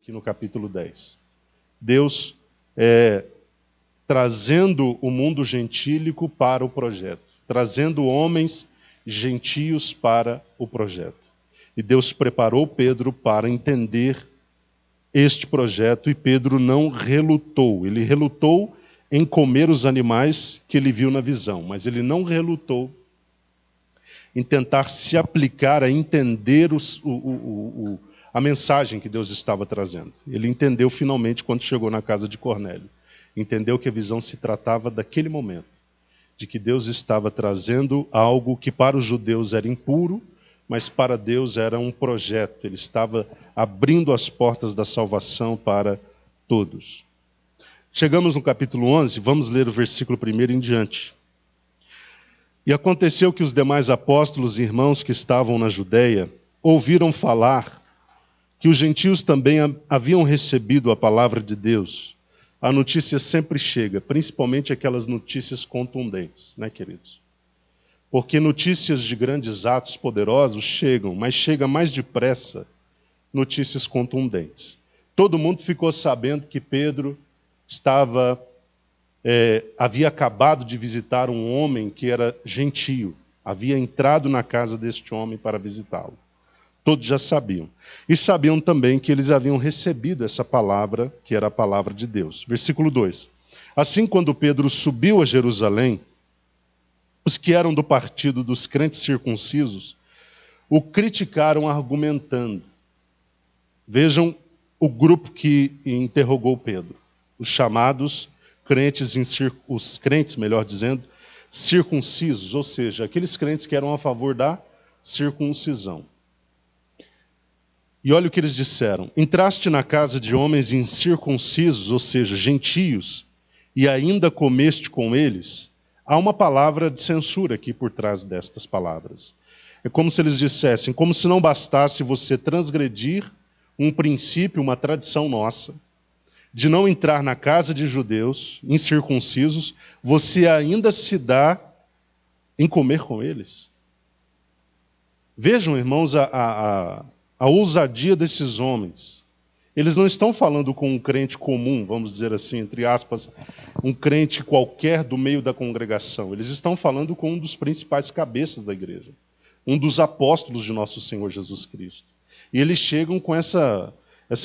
aqui no capítulo 10. Deus trazendo o mundo gentílico para o projeto, trazendo homens gentios para o projeto. E Deus preparou Pedro para entender este projeto, e Pedro não relutou. Ele relutou em comer os animais que ele viu na visão, mas ele não relutou em tentar se aplicar a entender a mensagem que Deus estava trazendo. Ele entendeu finalmente quando chegou na casa de Cornélio. Entendeu que a visão se tratava daquele momento, de que Deus estava trazendo algo que para os judeus era impuro, mas para Deus era um projeto. Ele estava abrindo as portas da salvação para todos. Chegamos no capítulo 11, vamos ler o versículo 1 em diante. E aconteceu que os demais apóstolos e irmãos que estavam na Judeia ouviram falar que os gentios também haviam recebido a palavra de Deus. A notícia sempre chega, principalmente aquelas notícias contundentes, né, queridos? Porque notícias de grandes atos poderosos chegam, mas chega mais depressa notícias contundentes. Todo mundo ficou sabendo que Pedro havia acabado de visitar um homem que era gentio, havia entrado na casa deste homem para visitá-lo. Todos já sabiam. E sabiam também que eles haviam recebido essa palavra, que era a palavra de Deus. Versículo 2. Assim, quando Pedro subiu a Jerusalém, os que eram do partido dos crentes circuncisos o criticaram argumentando. Vejam o grupo que interrogou Pedro. Os chamados crentes, os crentes, melhor dizendo, circuncisos, ou seja, aqueles crentes que eram a favor da circuncisão. E olha o que eles disseram: entraste na casa de homens incircuncisos, ou seja, gentios, e ainda comeste com eles? Há uma palavra de censura aqui por trás destas palavras. É como se eles dissessem, como se não bastasse você transgredir um princípio, uma tradição nossa, de não entrar na casa de judeus incircuncisos, você ainda se dá em comer com eles. Vejam, irmãos, a ousadia desses homens. Eles não estão falando com um crente comum, vamos dizer assim, entre aspas, um crente qualquer do meio da congregação. Eles estão falando com um dos principais cabeças da igreja, um dos apóstolos de nosso Senhor Jesus Cristo. E eles chegam com essa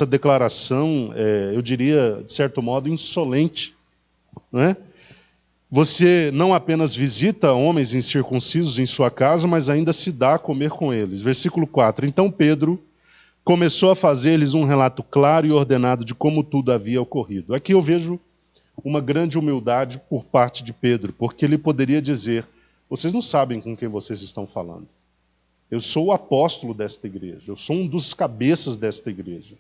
declaração, eu diria, de certo modo, insolente. Não é? Você não apenas visita homens incircuncisos em sua casa, mas ainda se dá a comer com eles. Versículo 4. Então Pedro começou a fazer-lhes um relato claro e ordenado de como tudo havia ocorrido. Aqui eu vejo uma grande humildade por parte de Pedro, porque ele poderia dizer: vocês não sabem com quem vocês estão falando. Eu sou o apóstolo desta igreja, eu sou um dos cabeças desta igreja.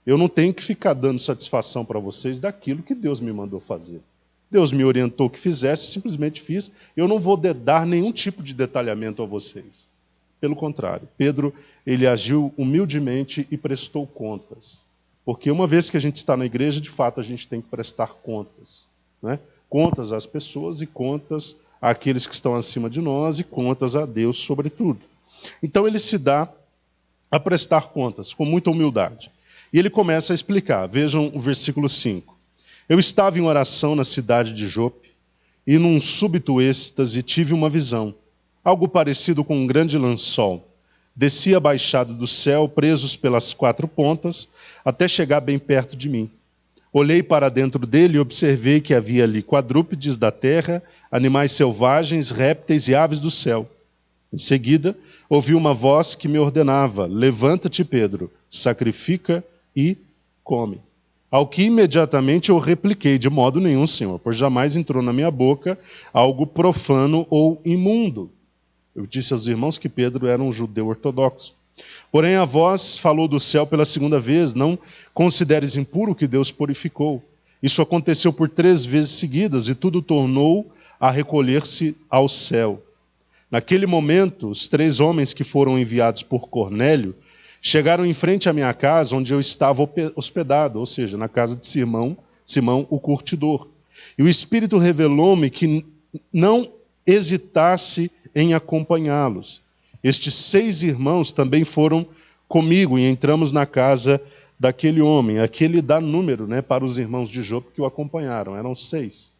Eu não tenho que ficar dando satisfação para vocês daquilo que Deus me mandou fazer. Deus me orientou que fizesse, simplesmente fiz. Eu não vou dar nenhum tipo de detalhamento a vocês. Pelo contrário, Pedro, ele agiu humildemente e prestou contas. Porque uma vez que a gente está na igreja, de fato, a gente tem que prestar contas. Né? Contas às pessoas e contas àqueles que estão acima de nós e contas a Deus, sobretudo. Então ele se dá a prestar contas, com muita humildade. E ele começa a explicar. Vejam o versículo 5. Eu estava em oração na cidade de Jope, e num súbito êxtase tive uma visão. Algo parecido com um grande lençol. Descia baixado do céu, presos pelas 4 pontas, até chegar bem perto de mim. Olhei para dentro dele e observei que havia ali quadrúpedes da terra, animais selvagens, répteis e aves do céu. Em seguida, ouvi uma voz que me ordenava: levanta-te, Pedro, sacrifica e come. Ao que imediatamente eu repliquei: de modo nenhum, Senhor, pois jamais entrou na minha boca algo profano ou imundo. Eu disse aos irmãos que Pedro era um judeu ortodoxo. Porém a voz falou do céu pela segunda vez: não consideres impuro o que Deus purificou. Isso aconteceu por 3 vezes seguidas, e tudo tornou a recolher-se ao céu. Naquele momento, os 3 homens que foram enviados por Cornélio chegaram em frente à minha casa, onde eu estava hospedado, ou seja, na casa de Simão, o curtidor. E o Espírito revelou-me que não hesitasse em acompanhá-los. Estes 6 irmãos também foram comigo, e entramos na casa daquele homem. Aqui ele dá número, né, para os irmãos de Jope que o acompanharam, eram 6.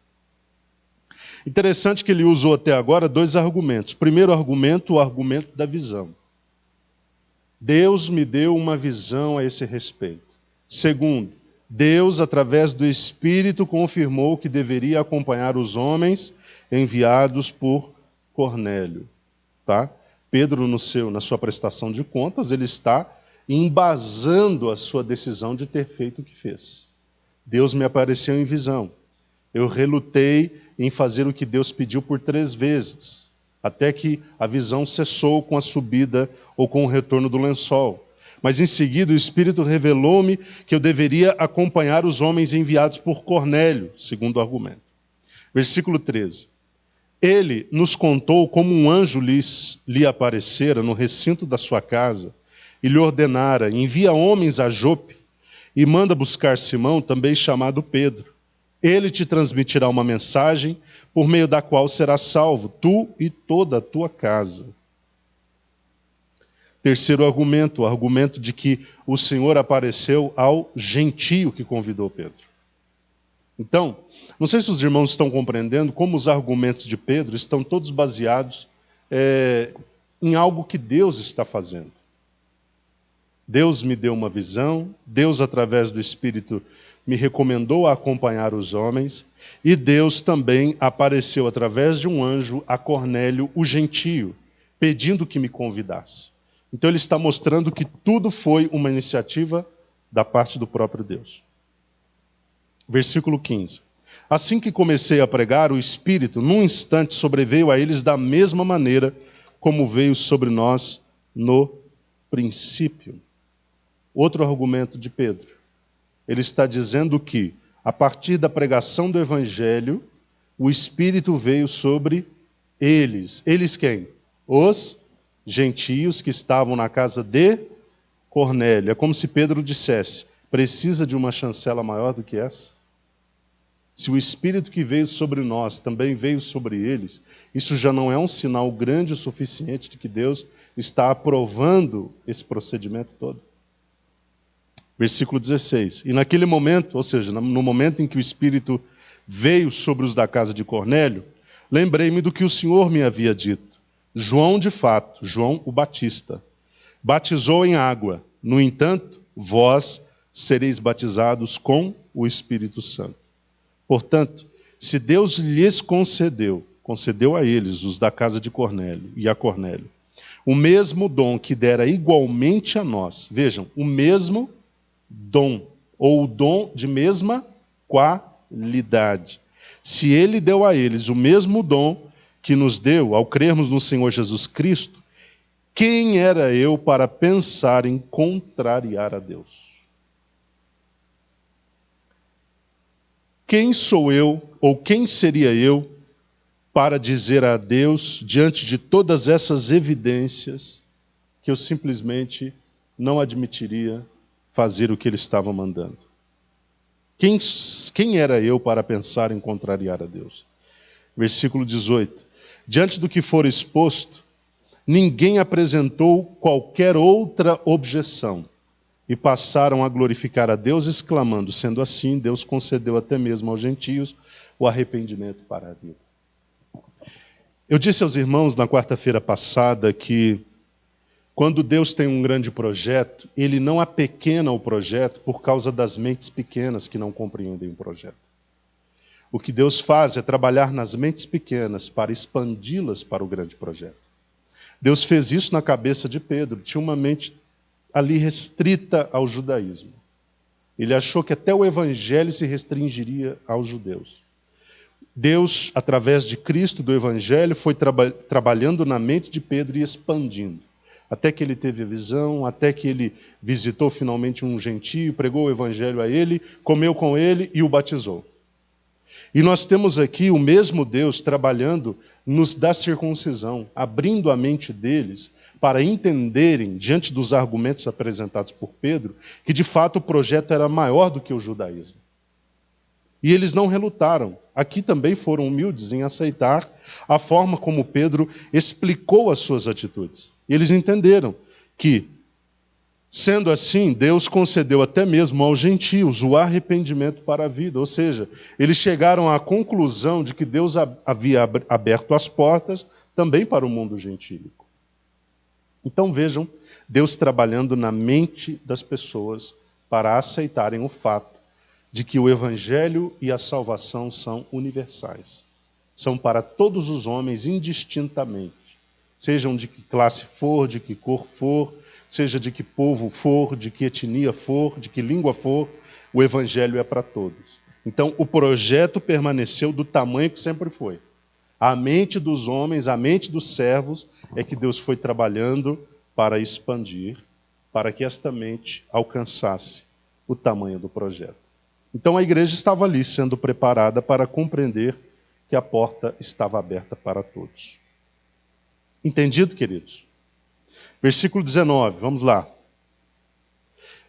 Interessante que ele usou até agora 2 argumentos. Primeiro argumento, o argumento da visão. Deus me deu uma visão a esse respeito. Segundo, Deus, através do Espírito, confirmou que deveria acompanhar os homens enviados por Cornélio. Tá? Pedro, na sua prestação de contas, ele está embasando a sua decisão de ter feito o que fez. Deus me apareceu em visão. Eu relutei em fazer o que Deus pediu por 3 vezes, até que a visão cessou com a subida ou com o retorno do lençol. Mas em seguida o Espírito revelou-me que eu deveria acompanhar os homens enviados por Cornélio, segundo o argumento. Versículo 13. Ele nos contou como um anjo lhe aparecera no recinto da sua casa e lhe ordenara: envia homens a Jope e manda buscar Simão, também chamado Pedro. Ele te transmitirá uma mensagem por meio da qual serás salvo, tu e toda a tua casa. Terceiro argumento, o argumento de que o Senhor apareceu ao gentio que convidou Pedro. Então, não sei se os irmãos estão compreendendo como os argumentos de Pedro estão todos baseados em algo que Deus está fazendo. Deus me deu uma visão, Deus, através do Espírito, me recomendou a acompanhar os homens, e Deus também apareceu através de um anjo a Cornélio, o gentio, pedindo que me convidasse. Então ele está mostrando que tudo foi uma iniciativa da parte do próprio Deus. Versículo 15. Assim que comecei a pregar, o Espírito, num instante, sobreveio a eles da mesma maneira como veio sobre nós no princípio. Outro argumento de Pedro. Ele está dizendo que, a partir da pregação do Evangelho, o Espírito veio sobre eles. Eles quem? Os gentios que estavam na casa de Cornélio. É como se Pedro dissesse: precisa de uma chancela maior do que essa? Se o Espírito que veio sobre nós também veio sobre eles, isso já não é um sinal grande o suficiente de que Deus está aprovando esse procedimento todo? Versículo 16. E naquele momento, ou seja, no momento em que o Espírito veio sobre os da casa de Cornélio, lembrei-me do que o Senhor me havia dito. João, de fato, João o Batista, batizou em água. No entanto, vós sereis batizados com o Espírito Santo. Portanto, se Deus lhes concedeu a eles, os da casa de Cornélio e a Cornélio, o mesmo dom que dera igualmente a nós, vejam, o mesmo dom, ou o dom de mesma qualidade. Se ele deu a eles o mesmo dom que nos deu ao crermos no Senhor Jesus Cristo, quem era eu para pensar em contrariar a Deus? Quem sou eu, ou quem seria eu, para dizer a Deus, diante de todas essas evidências, que eu simplesmente não admitiria fazer o que ele estava mandando? Quem era eu para pensar em contrariar a Deus? Versículo 18. Diante do que for exposto, ninguém apresentou qualquer outra objeção, e passaram a glorificar a Deus, exclamando: sendo assim, Deus concedeu até mesmo aos gentios o arrependimento para a vida. Eu disse aos irmãos na quarta-feira passada que, quando Deus tem um grande projeto, Ele não apequena o projeto por causa das mentes pequenas que não compreendem o projeto. O que Deus faz é trabalhar nas mentes pequenas para expandi-las para o grande projeto. Deus fez isso na cabeça de Pedro. Tinha uma mente ali restrita ao judaísmo. Ele achou que até o Evangelho se restringiria aos judeus. Deus, através de Cristo, do Evangelho, foi trabalhando na mente de Pedro e expandindo. Até que ele teve a visão, até que ele visitou finalmente um gentio, pregou o Evangelho a ele, comeu com ele e o batizou. E nós temos aqui o mesmo Deus trabalhando nos da circuncisão, abrindo a mente deles para entenderem, diante dos argumentos apresentados por Pedro, que de fato o projeto era maior do que o judaísmo. E eles não relutaram. Aqui também foram humildes em aceitar a forma como Pedro explicou as suas atitudes. E eles entenderam que Sendo assim, Deus concedeu até mesmo aos gentios o arrependimento para a vida. Ou seja, eles chegaram à conclusão de que Deus havia aberto as portas também para o mundo gentílico. Então vejam, Deus trabalhando na mente das pessoas para aceitarem o fato de que o Evangelho e a salvação são universais. São para todos os homens indistintamente. Sejam de que classe for, de que cor for, seja de que povo for, de que etnia for, de que língua for, o Evangelho é para todos. Então, o projeto permaneceu do tamanho que sempre foi. A mente dos homens, a mente dos servos, é que Deus foi trabalhando para expandir, para que esta mente alcançasse o tamanho do projeto. Então, a igreja estava ali sendo preparada para compreender que a porta estava aberta para todos. Entendido, queridos? Versículo 19, vamos lá.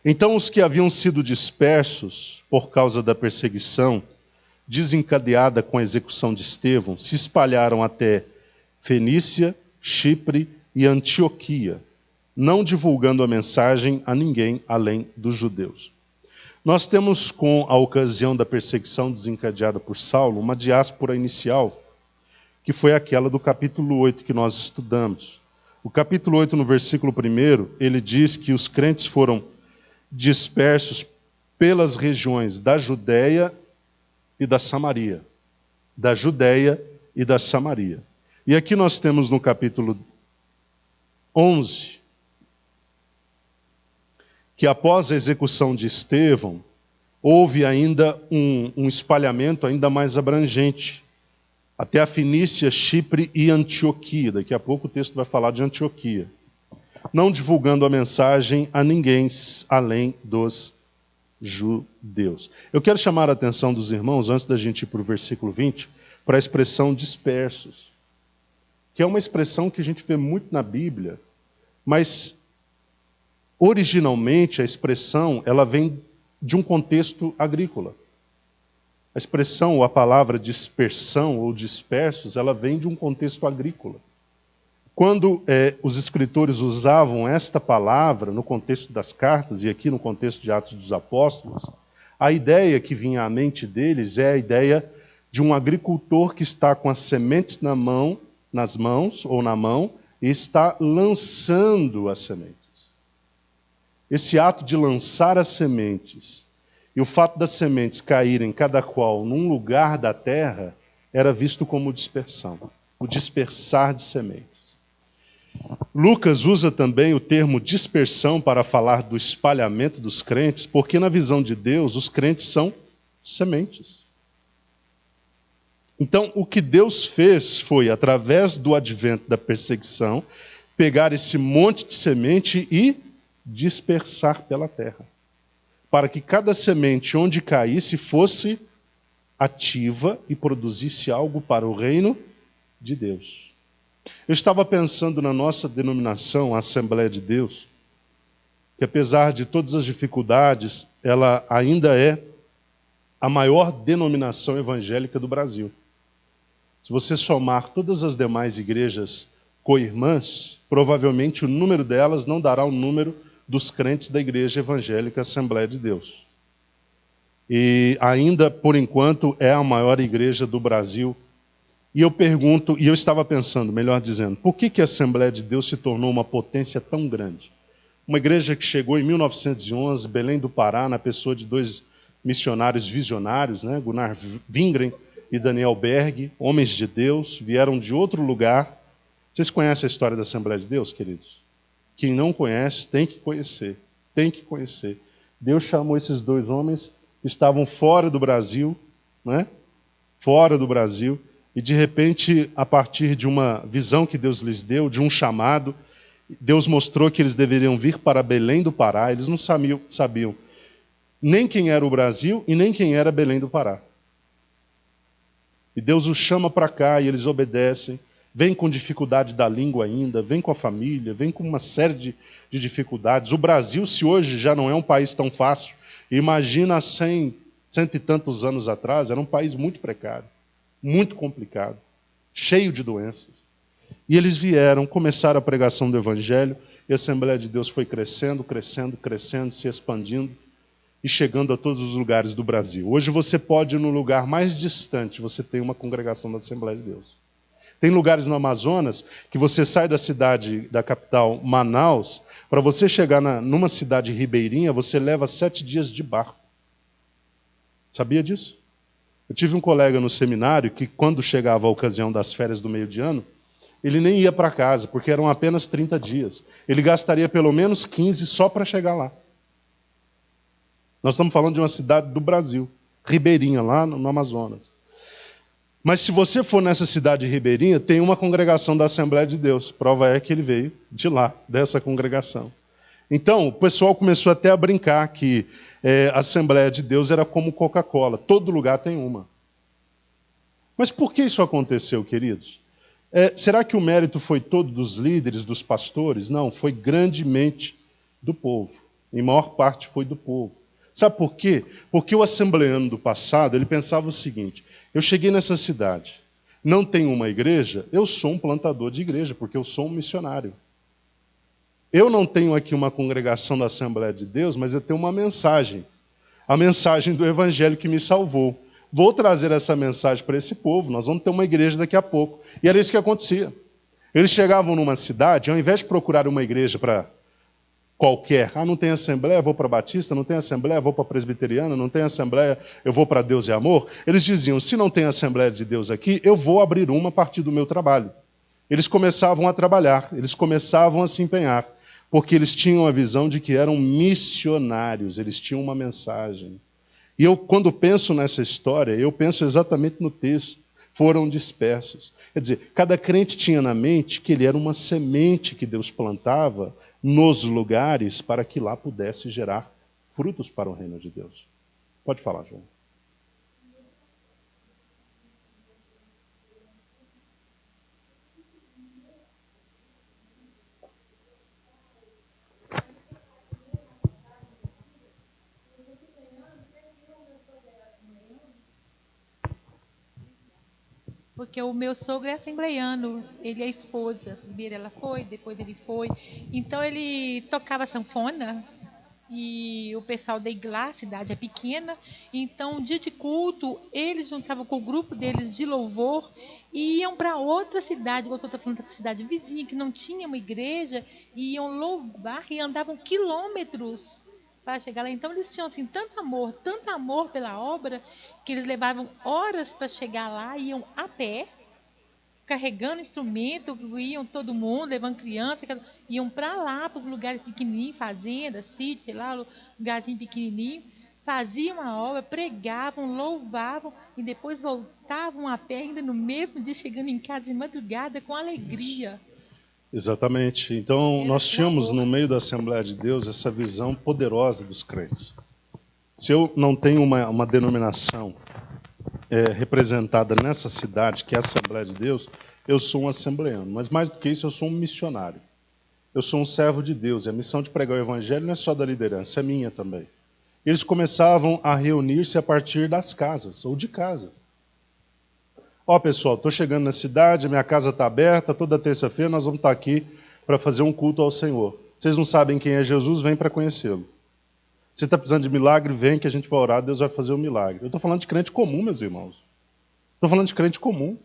Então os que haviam sido dispersos por causa da perseguição, desencadeada com a execução de Estevão, se espalharam até Fenícia, Chipre e Antioquia, não divulgando a mensagem a ninguém além dos judeus. Nós temos, com a ocasião da perseguição desencadeada por Saulo, uma diáspora inicial, que foi aquela do capítulo 8 que nós estudamos. O capítulo 8, no versículo 1, ele diz que os crentes foram dispersos pelas regiões da Judéia e da Samaria. Da Judéia e da Samaria. E aqui nós temos no capítulo 11, que após a execução de Estevão, houve ainda um espalhamento ainda mais abrangente, até a Fenícia, Chipre e Antioquia. Daqui a pouco o texto vai falar de Antioquia. Não divulgando a mensagem a ninguém além dos judeus. Eu quero chamar a atenção dos irmãos, antes da gente ir para o versículo 20, para a expressão dispersos, que é uma expressão que a gente vê muito na Bíblia, mas originalmente a expressão ela vem de um contexto agrícola. A expressão ou a palavra dispersão ou dispersos, ela vem de um contexto agrícola. Quando os escritores usavam esta palavra no contexto das cartas, e aqui no contexto de Atos dos Apóstolos, a ideia que vinha à mente deles é a ideia de um agricultor que está com as sementes nas mãos ou na mão, e está lançando as sementes. Esse ato de lançar as sementes e o fato das sementes caírem cada qual num lugar da terra era visto como dispersão, o dispersar de sementes. Lucas usa também o termo dispersão para falar do espalhamento dos crentes, porque na visão de Deus os crentes são sementes. Então, o que Deus fez foi, através do advento da perseguição, pegar esse monte de semente e dispersar pela terra, para que cada semente onde caísse fosse ativa e produzisse algo para o reino de Deus. Eu estava pensando na nossa denominação, a Assembleia de Deus, que apesar de todas as dificuldades, ela ainda é a maior denominação evangélica do Brasil. Se você somar todas as demais igrejas co-irmãs, provavelmente o número delas não dará o número dos crentes da Igreja Evangélica Assembleia de Deus. E ainda, por enquanto, é a maior igreja do Brasil. E eu pergunto, e eu estava pensando, melhor dizendo, por que a Assembleia de Deus se tornou uma potência tão grande? Uma igreja que chegou em 1911, Belém do Pará, na pessoa de dois missionários visionários, Gunnar Wingren e Daniel Berg, homens de Deus, vieram de outro lugar. Vocês conhecem a história da Assembleia de Deus, queridos? Quem não conhece, tem que conhecer. Tem que conhecer. Deus chamou esses dois homens que estavam fora do Brasil, Fora do Brasil, e de repente, a partir de uma visão que Deus lhes deu, de um chamado, Deus mostrou que eles deveriam vir para Belém do Pará. Eles não sabiam nem quem era o Brasil e nem quem era Belém do Pará. E Deus os chama para cá e eles obedecem. Vem com dificuldade da língua ainda, vem com a família, vem com uma série de dificuldades. O Brasil, se hoje já não é um país tão fácil, imagina há cento e tantos anos atrás, era um país muito precário, muito complicado, cheio de doenças. E eles vieram, começaram a pregação do Evangelho, e a Assembleia de Deus foi crescendo, crescendo, crescendo, se expandindo e chegando a todos os lugares do Brasil. Hoje você pode ir no lugar mais distante, você tem uma congregação da Assembleia de Deus. Tem lugares no Amazonas que você sai da cidade, da capital, Manaus, para você chegar numa cidade ribeirinha, você leva 7 dias de barco. Sabia disso? Eu tive um colega no seminário que, quando chegava a ocasião das férias do meio de ano, ele nem ia para casa, porque eram apenas 30 dias. Ele gastaria pelo menos 15 só para chegar lá. Nós estamos falando de uma cidade do Brasil, ribeirinha, lá no Amazonas. Mas se você for nessa cidade ribeirinha, tem uma congregação da Assembleia de Deus. Prova é que ele veio de lá, dessa congregação. Então, o pessoal começou até a brincar que a Assembleia de Deus era como Coca-Cola. Todo lugar tem uma. Mas por que isso aconteceu, queridos? Será que o mérito foi todo dos líderes, dos pastores? Não, foi grandemente do povo. Em maior parte foi do povo. Sabe por quê? Porque o assembleano do passado, ele pensava o seguinte: eu cheguei nessa cidade, não tem uma igreja, eu sou um plantador de igreja, porque eu sou um missionário. Eu não tenho aqui uma congregação da Assembleia de Deus, mas eu tenho uma mensagem. A mensagem do Evangelho que me salvou. Vou trazer essa mensagem para esse povo, nós vamos ter uma igreja daqui a pouco. E era isso que acontecia. Eles chegavam numa cidade, ao invés de procurar uma igreja para qualquer, não tem assembleia, vou para Batista, não tem assembleia, vou para Presbiteriana, não tem assembleia, eu vou para Deus e Amor. Eles diziam, se não tem Assembleia de Deus aqui, eu vou abrir uma a partir do meu trabalho. Eles começavam a trabalhar, eles começavam a se empenhar, porque eles tinham a visão de que eram missionários, eles tinham uma mensagem. E eu, quando penso nessa história, eu penso exatamente no texto. Foram dispersos. Quer dizer, cada crente tinha na mente que ele era uma semente que Deus plantava nos lugares para que lá pudesse gerar frutos para o reino de Deus. Pode falar, João. Porque o meu sogro é assembleiano, ele é a esposa. Primeiro ela foi, depois ele foi. Então ele tocava sanfona e o pessoal lá, a cidade é pequena. Então, dia de culto, eles juntavam com o grupo deles de louvor e iam para outra cidade, igual eu estou falando, para a cidade vizinha, que não tinha uma igreja, e iam louvar e andavam quilômetros para chegar lá. Então eles tinham assim tanto amor pela obra, que eles levavam horas para chegar lá, iam a pé, carregando instrumento, iam todo mundo, levando criança, iam para lá, para os lugares pequenininhos, fazenda, sítio, sei lá, lugarzinho pequenininho, faziam a obra, pregavam, louvavam e depois voltavam a pé, ainda no mesmo dia, chegando em casa de madrugada com alegria. Exatamente. Então, nós tínhamos no meio da Assembleia de Deus essa visão poderosa dos crentes. Se eu não tenho uma denominação representada nessa cidade, que é a Assembleia de Deus, eu sou um assembleano. Mas mais do que isso, eu sou um missionário. Eu sou um servo de Deus. E a missão de pregar o Evangelho não é só da liderança, é minha também. Eles começavam a reunir-se a partir das casas, ou de casa. Pessoal, estou chegando na cidade, minha casa está aberta, toda terça-feira nós vamos estar aqui para fazer um culto ao Senhor. Vocês não sabem quem é Jesus, vem para conhecê-lo. Você está precisando de milagre, vem que a gente vai orar, Deus vai fazer um milagre. Eu estou falando de crente comum, meus irmãos. Estou falando de crente comum.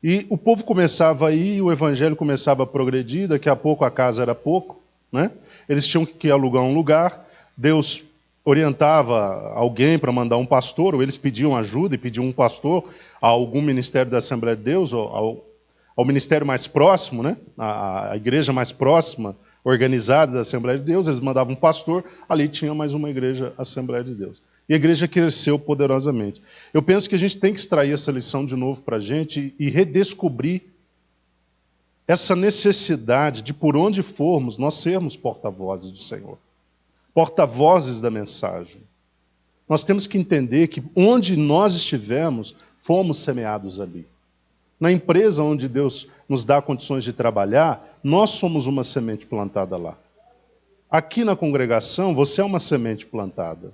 E o povo começava a ir, o evangelho começava a progredir, daqui a pouco a casa era pouco, né? Eles tinham que alugar um lugar, Deus orientava alguém para mandar um pastor, ou eles pediam ajuda e pediam um pastor a algum ministério da Assembleia de Deus, ou ao ministério mais próximo, né? A igreja mais próxima, organizada da Assembleia de Deus, eles mandavam um pastor, ali tinha mais uma igreja, Assembleia de Deus. E a igreja cresceu poderosamente. Eu penso que a gente tem que extrair essa lição de novo para a gente e redescobrir essa necessidade de, por onde formos, nós sermos porta-vozes do Senhor. Porta-vozes da mensagem. Nós temos que entender que onde nós estivermos, fomos semeados ali. Na empresa onde Deus nos dá condições de trabalhar, nós somos uma semente plantada lá. Aqui na congregação, você é uma semente plantada.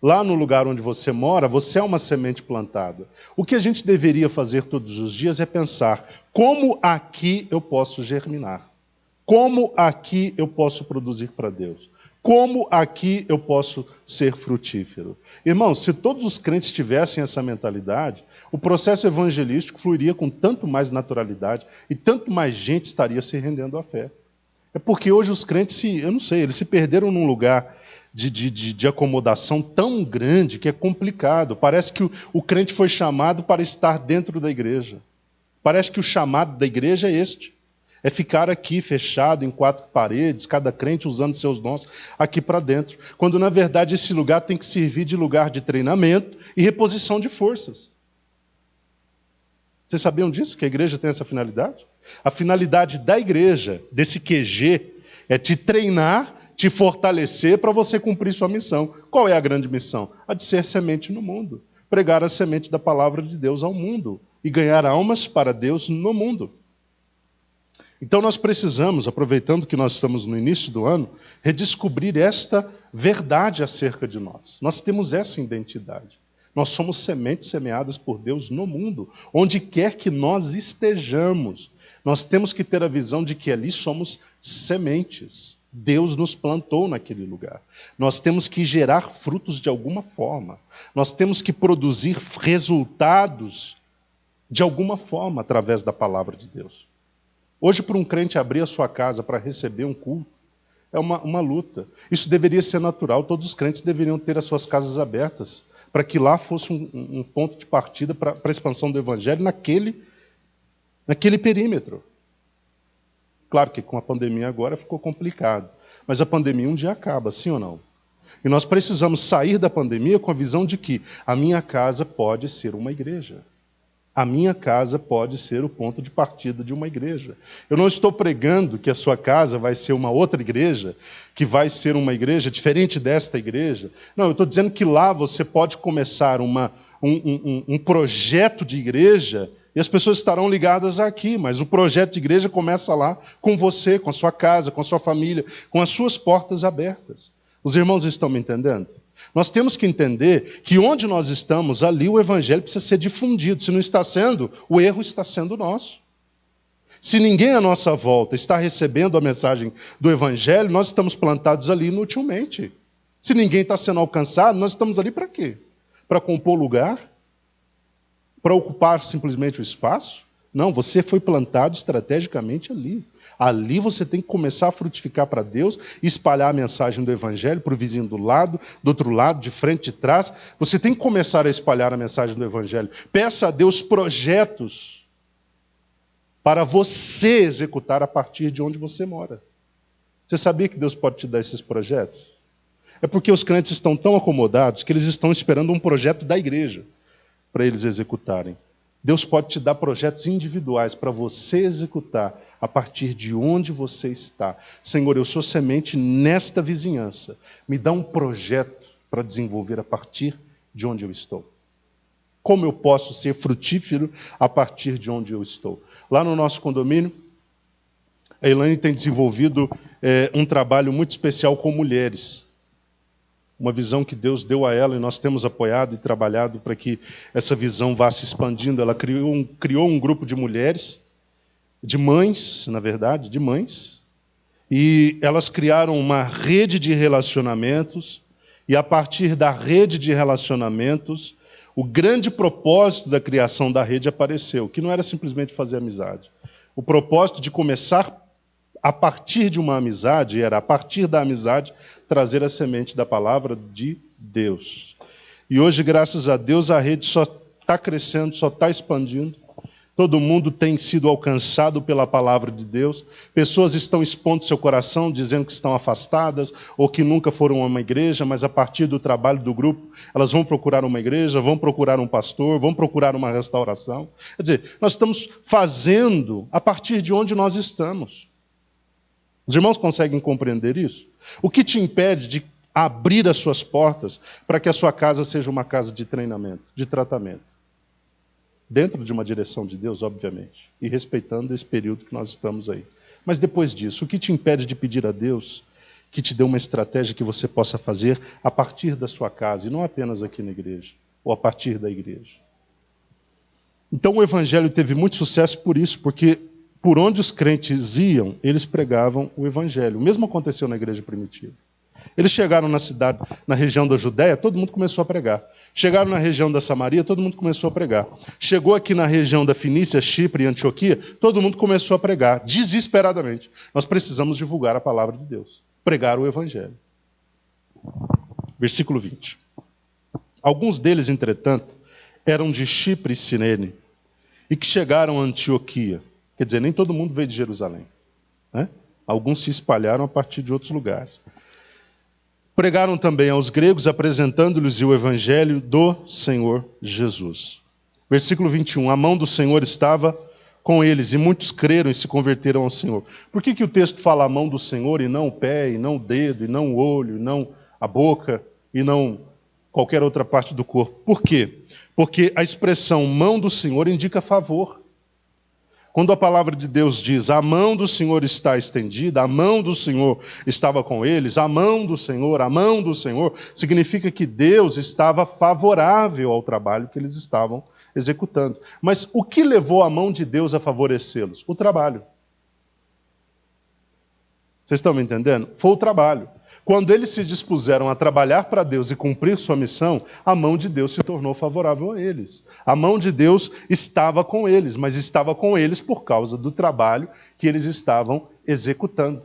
Lá no lugar onde você mora, você é uma semente plantada. O que a gente deveria fazer todos os dias é pensar: como aqui eu posso germinar? Como aqui eu posso produzir para Deus? Como aqui eu posso ser frutífero? Irmãos, se todos os crentes tivessem essa mentalidade, o processo evangelístico fluiria com tanto mais naturalidade e tanto mais gente estaria se rendendo à fé. É porque hoje os crentes, eu não sei, eles se perderam num lugar de acomodação tão grande que é complicado. Parece que o crente foi chamado para estar dentro da igreja. Parece que o chamado da igreja é este. É ficar aqui fechado em 4 paredes, cada crente usando seus dons aqui para dentro. Quando, na verdade, esse lugar tem que servir de lugar de treinamento e reposição de forças. Vocês sabiam disso? Que a igreja tem essa finalidade? A finalidade da igreja, desse QG, é te treinar, te fortalecer para você cumprir sua missão. Qual é a grande missão? A de ser semente no mundo. Pregar a semente da palavra de Deus ao mundo e ganhar almas para Deus no mundo. Então nós precisamos, aproveitando que nós estamos no início do ano, redescobrir esta verdade acerca de nós. Nós temos essa identidade. Nós somos sementes semeadas por Deus no mundo, onde quer que nós estejamos. Nós temos que ter a visão de que ali somos sementes. Deus nos plantou naquele lugar. Nós temos que gerar frutos de alguma forma. Nós temos que produzir resultados de alguma forma através da palavra de Deus. Hoje, para um crente abrir a sua casa para receber um culto, é uma luta. Isso deveria ser natural, todos os crentes deveriam ter as suas casas abertas, para que lá fosse um ponto de partida para a expansão do evangelho naquele perímetro. Claro que com a pandemia agora ficou complicado, mas a pandemia um dia acaba, sim ou não? E nós precisamos sair da pandemia com a visão de que a minha casa pode ser uma igreja. A minha casa pode ser o ponto de partida de uma igreja. Eu não estou pregando que a sua casa vai ser uma outra igreja, que vai ser uma igreja diferente desta igreja. Não, eu estou dizendo que lá você pode começar um projeto de igreja e as pessoas estarão ligadas aqui, mas o projeto de igreja começa lá com você, com a sua casa, com a sua família, com as suas portas abertas. Os irmãos estão me entendendo? Nós temos que entender que onde nós estamos, ali o evangelho precisa ser difundido. Se não está sendo, o erro está sendo nosso. Se ninguém à nossa volta está recebendo a mensagem do evangelho, nós estamos plantados ali inutilmente. Se ninguém está sendo alcançado, nós estamos ali para quê? Para compor lugar? Para ocupar simplesmente o espaço? Não, você foi plantado estrategicamente ali. Ali você tem que começar a frutificar para Deus e espalhar a mensagem do evangelho para o vizinho do lado, do outro lado, de frente, de trás. Você tem que começar a espalhar a mensagem do evangelho. Peça a Deus projetos para você executar a partir de onde você mora. Você sabia que Deus pode te dar esses projetos? É porque os crentes estão tão acomodados que eles estão esperando um projeto da igreja para eles executarem. Deus pode te dar projetos individuais para você executar a partir de onde você está. Senhor, eu sou semente nesta vizinhança. Me dá um projeto para desenvolver a partir de onde eu estou. Como eu posso ser frutífero a partir de onde eu estou? Lá no nosso condomínio, a Elaine tem desenvolvido um trabalho muito especial com mulheres. Uma visão que Deus deu a ela e nós temos apoiado e trabalhado para que essa visão vá se expandindo. Ela criou um grupo de mulheres, de mães, na verdade, de mães, e elas criaram uma rede de relacionamentos, e a partir da rede de relacionamentos, o grande propósito da criação da rede apareceu, que não era simplesmente fazer amizade. O propósito de começar a partir de uma amizade, era a partir da amizade, trazer a semente da palavra de Deus. E hoje, graças a Deus, a rede só está crescendo, só está expandindo. Todo mundo tem sido alcançado pela palavra de Deus. Pessoas estão expondo seu coração, dizendo que estão afastadas, ou que nunca foram a uma igreja, mas a partir do trabalho do grupo, elas vão procurar uma igreja, vão procurar um pastor, vão procurar uma restauração. Quer dizer, nós estamos fazendo a partir de onde nós estamos. Os irmãos conseguem compreender isso? O que te impede de abrir as suas portas para que a sua casa seja uma casa de treinamento, de tratamento? Dentro de uma direção de Deus, obviamente, e respeitando esse período que nós estamos aí. Mas depois disso, o que te impede de pedir a Deus que te dê uma estratégia que você possa fazer a partir da sua casa, e não apenas aqui na igreja, ou a partir da igreja. Então o evangelho teve muito sucesso por isso, porque por onde os crentes iam, eles pregavam o evangelho. O mesmo aconteceu na igreja primitiva. Eles chegaram na cidade, na região da Judéia, todo mundo começou a pregar. Chegaram na região da Samaria, todo mundo começou a pregar. Chegou aqui na região da Fenícia, Chipre e Antioquia, todo mundo começou a pregar, desesperadamente. Nós precisamos divulgar a palavra de Deus, pregar o evangelho. Versículo 20. Alguns deles, entretanto, eram de Chipre e Cirene, e que chegaram a Antioquia. Quer dizer, nem todo mundo veio de Jerusalém, né? Alguns se espalharam a partir de outros lugares. Pregaram também aos gregos, apresentando-lhes o evangelho do Senhor Jesus. Versículo 21. A mão do Senhor estava com eles, e muitos creram e se converteram ao Senhor. Por que o texto fala a mão do Senhor, e não o pé, e não o dedo, e não o olho, e não a boca, e não qualquer outra parte do corpo? Por quê? Porque a expressão mão do Senhor indica favor. Quando a palavra de Deus diz, a mão do Senhor está estendida, a mão do Senhor estava com eles, a mão do Senhor, significa que Deus estava favorável ao trabalho que eles estavam executando. Mas o que levou a mão de Deus a favorecê-los? O trabalho. Vocês estão me entendendo? Foi o trabalho. Quando eles se dispuseram a trabalhar para Deus e cumprir sua missão, a mão de Deus se tornou favorável a eles. A mão de Deus estava com eles, mas estava com eles por causa do trabalho que eles estavam executando.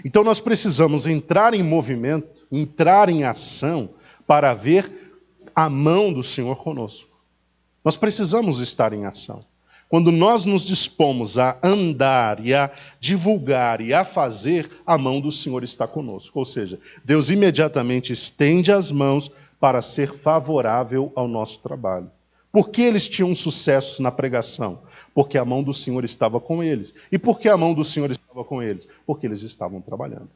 Então nós precisamos entrar em movimento, entrar em ação, para ver a mão do Senhor conosco. Nós precisamos estar em ação. Quando nós nos dispomos a andar e a divulgar e a fazer, a mão do Senhor está conosco. Ou seja, Deus imediatamente estende as mãos para ser favorável ao nosso trabalho. Por que eles tinham sucesso na pregação? Porque a mão do Senhor estava com eles. E por que a mão do Senhor estava com eles? Porque eles estavam trabalhando.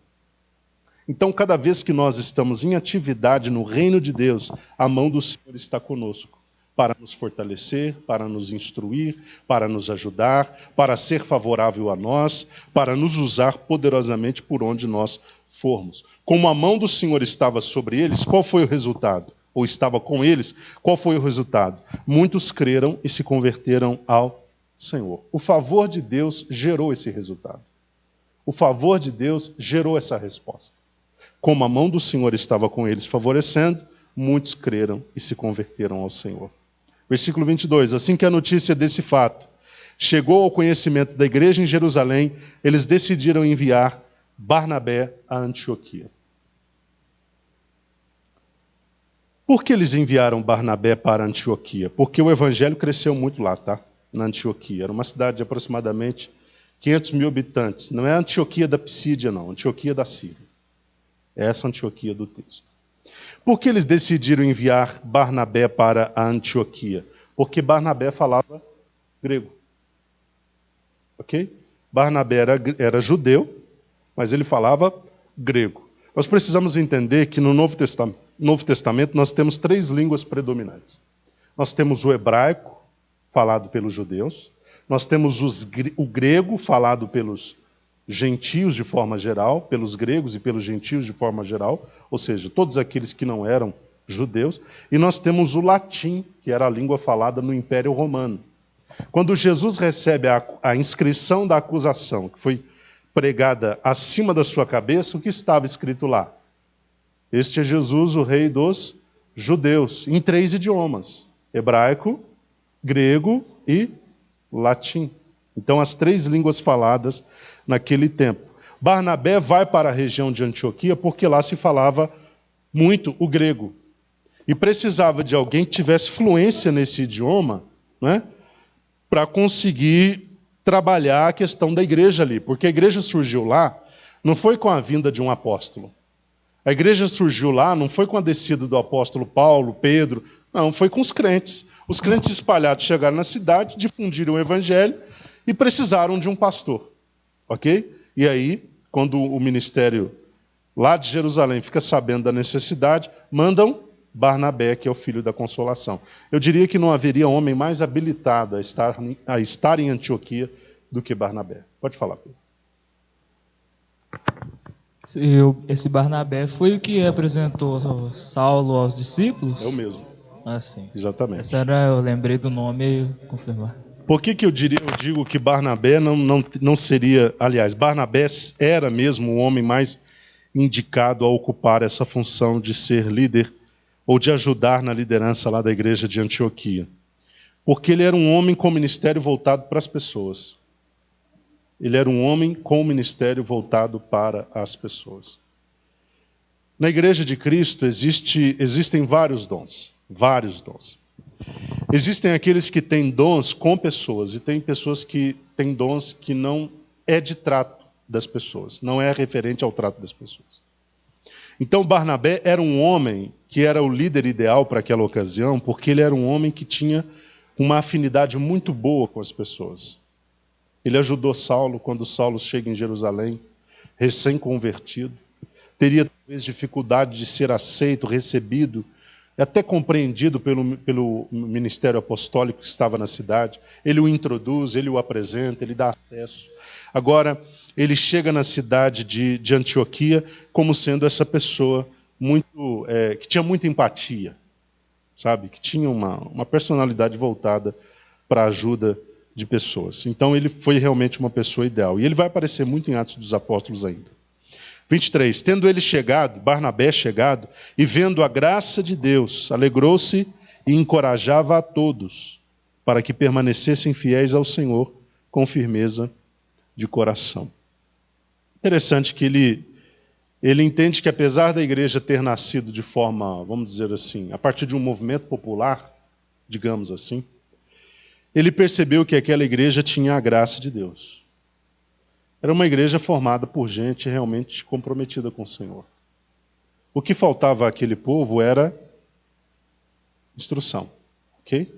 Então, cada vez que nós estamos em atividade no reino de Deus, a mão do Senhor está conosco, para nos fortalecer, para nos instruir, para nos ajudar, para ser favorável a nós, para nos usar poderosamente por onde nós formos. Como a mão do Senhor estava sobre eles, qual foi o resultado? Ou estava com eles, qual foi o resultado? Muitos creram e se converteram ao Senhor. O favor de Deus gerou esse resultado. O favor de Deus gerou essa resposta. Como a mão do Senhor estava com eles favorecendo, muitos creram e se converteram ao Senhor. Versículo 22. Assim que a notícia desse fato chegou ao conhecimento da igreja em Jerusalém, eles decidiram enviar Barnabé a Antioquia. Por que eles enviaram Barnabé para Antioquia? Porque o evangelho cresceu muito lá, tá? Na Antioquia. Era uma cidade de aproximadamente 500 mil habitantes. Não é a Antioquia da Psídia, não. Antioquia da Síria. É essa Antioquia do texto. Por que eles decidiram enviar Barnabé para a Antioquia? Porque Barnabé falava grego. Ok? Barnabé era judeu, mas ele falava grego. Nós precisamos entender que no Novo Testamento nós temos 3 línguas predominantes. Nós temos o hebraico, falado pelos judeus. Nós temos o grego, falado pelos gentios de forma geral, pelos gregos e pelos gentios de forma geral, ou seja, todos aqueles que não eram judeus, e nós temos o latim, que era a língua falada no Império Romano. Quando Jesus recebe a inscrição da acusação, que foi pregada acima da sua cabeça, o que estava escrito lá? Este é Jesus, o rei dos judeus, em 3 idiomas, hebraico, grego e latim. Então, as 3 línguas faladas naquele tempo. Barnabé vai para a região de Antioquia porque lá se falava muito o grego. E precisava de alguém que tivesse fluência nesse idioma, né, para conseguir trabalhar a questão da igreja ali. Porque a igreja surgiu lá, não foi com a vinda de um apóstolo. A igreja surgiu lá, não foi com a descida do apóstolo Paulo, Pedro, não, foi com os crentes. Os crentes espalhados chegaram na cidade, difundiram o evangelho, e precisaram de um pastor, ok? E aí, quando o ministério lá de Jerusalém fica sabendo da necessidade, mandam Barnabé, que é o filho da consolação. Eu diria que não haveria homem mais habilitado a estar em Antioquia do que Barnabé. Pode falar, Pedro. Esse Barnabé foi o que apresentou Saulo aos discípulos? É o mesmo. Ah, sim. Exatamente. Eu lembrei do nome e confirmar. Por que eu digo que Barnabé não seria... Aliás, Barnabé era mesmo o homem mais indicado a ocupar essa função de ser líder ou de ajudar na liderança lá da igreja de Antioquia. Porque ele era um homem com ministério voltado para as pessoas. Ele era um homem com ministério voltado para as pessoas. Na igreja de Cristo existem vários dons. Vários dons. Existem aqueles que têm dons com pessoas e tem pessoas que têm dons que não é de trato das pessoas, não é referente ao trato das pessoas. Então Barnabé era um homem que era o líder ideal para aquela ocasião, porque ele era um homem que tinha uma afinidade muito boa com as pessoas. Ele ajudou Saulo quando Saulo chega em Jerusalém, recém-convertido. Teria talvez dificuldade de ser aceito, recebido, até compreendido pelo ministério apostólico que estava na cidade. Ele o introduz, ele o apresenta, ele dá acesso. Agora, ele chega na cidade de Antioquia como sendo essa pessoa que tinha muita empatia, sabe? Que tinha uma personalidade voltada para a ajuda de pessoas. Então ele foi realmente uma pessoa ideal. E ele vai aparecer muito em Atos dos Apóstolos ainda. 23. Tendo ele chegado, Barnabé chegado, e vendo a graça de Deus, alegrou-se e encorajava a todos para que permanecessem fiéis ao Senhor com firmeza de coração. Interessante que ele entende que apesar da igreja ter nascido de forma, vamos dizer assim, a partir de um movimento popular, digamos assim, ele percebeu que aquela igreja tinha a graça de Deus. Era uma igreja formada por gente realmente comprometida com o Senhor. O que faltava àquele povo era instrução, ok?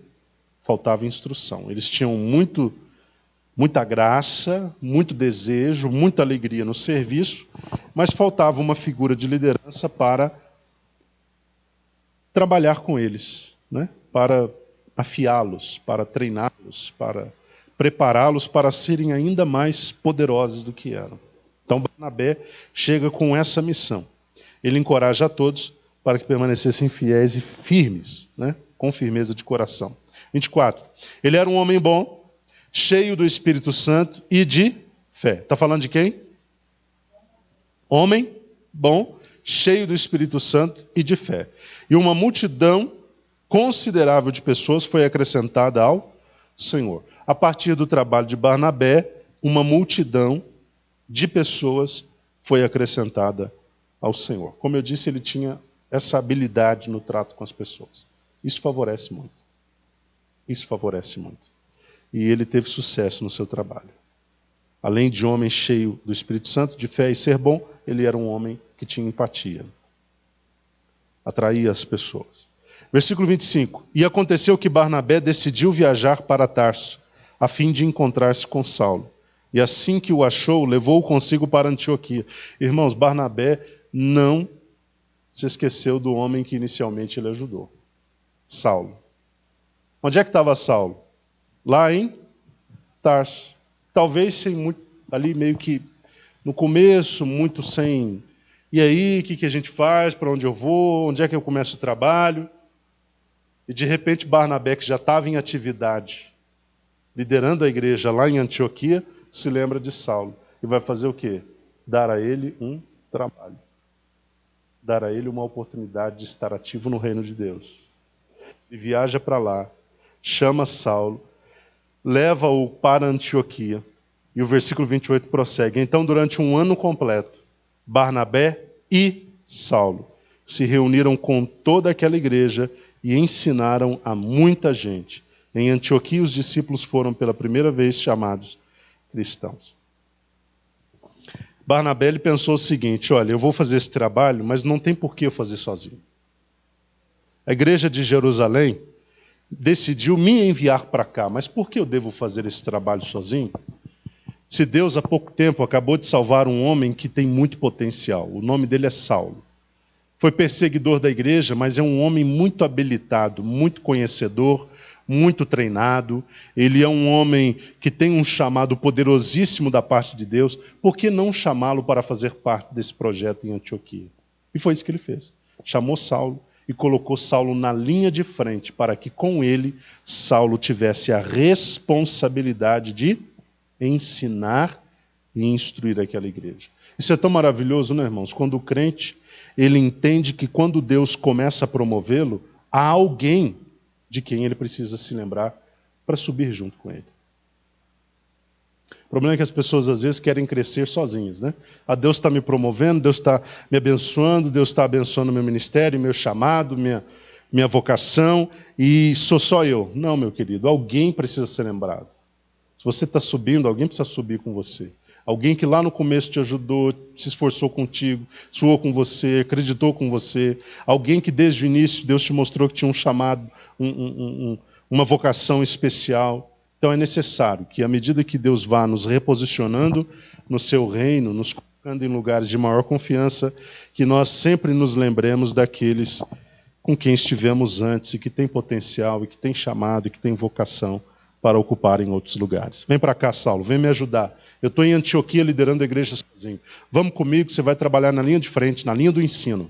Faltava instrução. Eles tinham muita graça, muito desejo, muita alegria no serviço, mas faltava uma figura de liderança para trabalhar com eles, né? Para afiá-los, para treiná-los, para prepará-los para serem ainda mais poderosos do que eram. Então Barnabé chega com essa missão. Ele encoraja a todos para que permanecessem fiéis e firmes, né? Com firmeza de coração. 24. Ele era um homem bom, cheio do Espírito Santo e de fé. Está falando de quem? Homem bom, cheio do Espírito Santo e de fé. E uma multidão considerável de pessoas foi acrescentada ao Senhor. A partir do trabalho de Barnabé, uma multidão de pessoas foi acrescentada ao Senhor. Como eu disse, ele tinha essa habilidade no trato com as pessoas. Isso favorece muito. Isso favorece muito. E ele teve sucesso no seu trabalho. Além de homem cheio do Espírito Santo, de fé e ser bom, ele era um homem que tinha empatia. Atraía as pessoas. Versículo 25. E aconteceu que Barnabé decidiu viajar para Tarso, a fim de encontrar-se com Saulo. E assim que o achou, levou-o consigo para Antioquia. Irmãos, Barnabé não se esqueceu do homem que inicialmente ele ajudou. Saulo. Onde é que estava Saulo? Lá em Tarso. Talvez sem muito, ali meio que no começo, muito sem... E aí, o que a gente faz? Para onde eu vou? Onde é que eu começo o trabalho? E de repente Barnabé, que já estava em atividade, liderando a igreja lá em Antioquia, se lembra de Saulo. E vai fazer o quê? Dar a ele um trabalho. Dar a ele uma oportunidade de estar ativo no reino de Deus. E viaja para lá, chama Saulo, leva-o para Antioquia. E o versículo 28 prossegue. Então, durante um ano completo, Barnabé e Saulo se reuniram com toda aquela igreja e ensinaram a muita gente. Em Antioquia, os discípulos foram pela primeira vez chamados cristãos. Barnabé ele pensou o seguinte: olha, eu vou fazer esse trabalho, mas não tem por que eu fazer sozinho. A igreja de Jerusalém decidiu me enviar para cá, mas por que eu devo fazer esse trabalho sozinho? Se Deus há pouco tempo acabou de salvar um homem que tem muito potencial, o nome dele é Saulo. foi perseguidor da igreja, mas é um homem muito habilitado, muito conhecedor, muito treinado. Ele é um homem que tem um chamado poderosíssimo da parte de Deus. Por que não chamá-lo para fazer parte desse projeto em Antioquia? E foi isso que ele fez. Chamou Saulo e colocou Saulo na linha de frente para que com ele Saulo tivesse a responsabilidade de ensinar e instruir aquela igreja. Isso é tão maravilhoso, né, irmãos? Quando o crente, ele entende que quando Deus começa a promovê-lo, há alguém de quem ele precisa se lembrar para subir junto com ele. O problema é que as pessoas às vezes querem crescer sozinhas, né? Ah, Deus está me promovendo, Deus está me abençoando, Deus está abençoando meu ministério, meu chamado, minha vocação, e sou só eu. Não, meu querido, alguém precisa ser lembrado. Se você está subindo, alguém precisa subir com você. Alguém que lá no começo te ajudou, se esforçou contigo, suou com você, acreditou com você. Alguém que desde o início Deus te mostrou que tinha um chamado, uma vocação especial. Então é necessário que, à medida que Deus vá nos reposicionando no seu reino, nos colocando em lugares de maior confiança, que nós sempre nos lembremos daqueles com quem estivemos antes e que tem potencial, e que tem chamado, e que tem vocação para ocupar em outros lugares. Vem para cá, Saulo, vem me ajudar. Eu estou em Antioquia liderando a igreja sozinho. Vamos comigo, você vai trabalhar na linha de frente, na linha do ensino.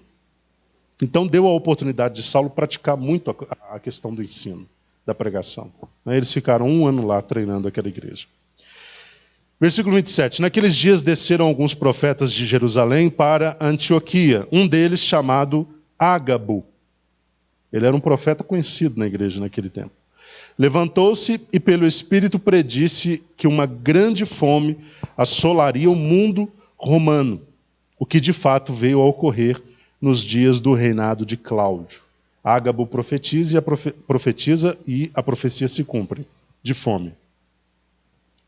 Então deu a oportunidade de Saulo praticar muito a questão do ensino, da pregação. Eles ficaram 1 ano lá treinando aquela igreja. Versículo 27. Naqueles dias desceram alguns profetas de Jerusalém para Antioquia, um deles chamado Ágabo. Ele era um profeta conhecido na igreja naquele tempo. Levantou-se e pelo Espírito predisse que uma grande fome assolaria o mundo romano, o que de fato veio a ocorrer nos dias do reinado de Cláudio. Ágabo profetiza e a profecia se cumpre, de fome.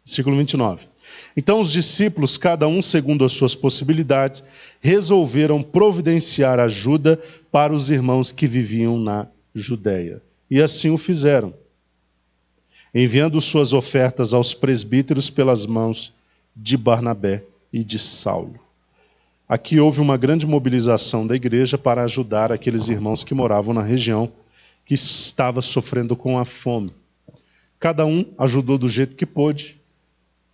Versículo 29. Então os discípulos, cada um segundo as suas possibilidades, resolveram providenciar ajuda para os irmãos que viviam na Judéia. E assim o fizeram, enviando suas ofertas aos presbíteros pelas mãos de Barnabé e de Saulo. Aqui houve uma grande mobilização da igreja para ajudar aqueles irmãos que moravam na região, que estava sofrendo com a fome. Cada um ajudou do jeito que pôde.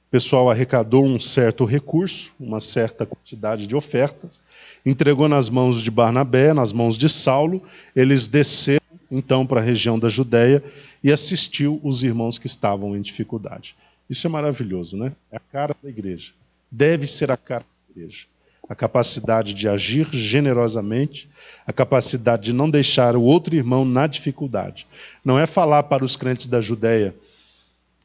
O pessoal arrecadou um certo recurso, uma certa quantidade de ofertas, entregou nas mãos de Barnabé, nas mãos de Saulo. Eles desceram então para a região da Judéia e assistiu os irmãos que estavam em dificuldade. Isso é maravilhoso, né? É a cara da igreja. Deve ser a cara da igreja. A capacidade de agir generosamente, a capacidade de não deixar o outro irmão na dificuldade. Não é falar para os crentes da Judéia,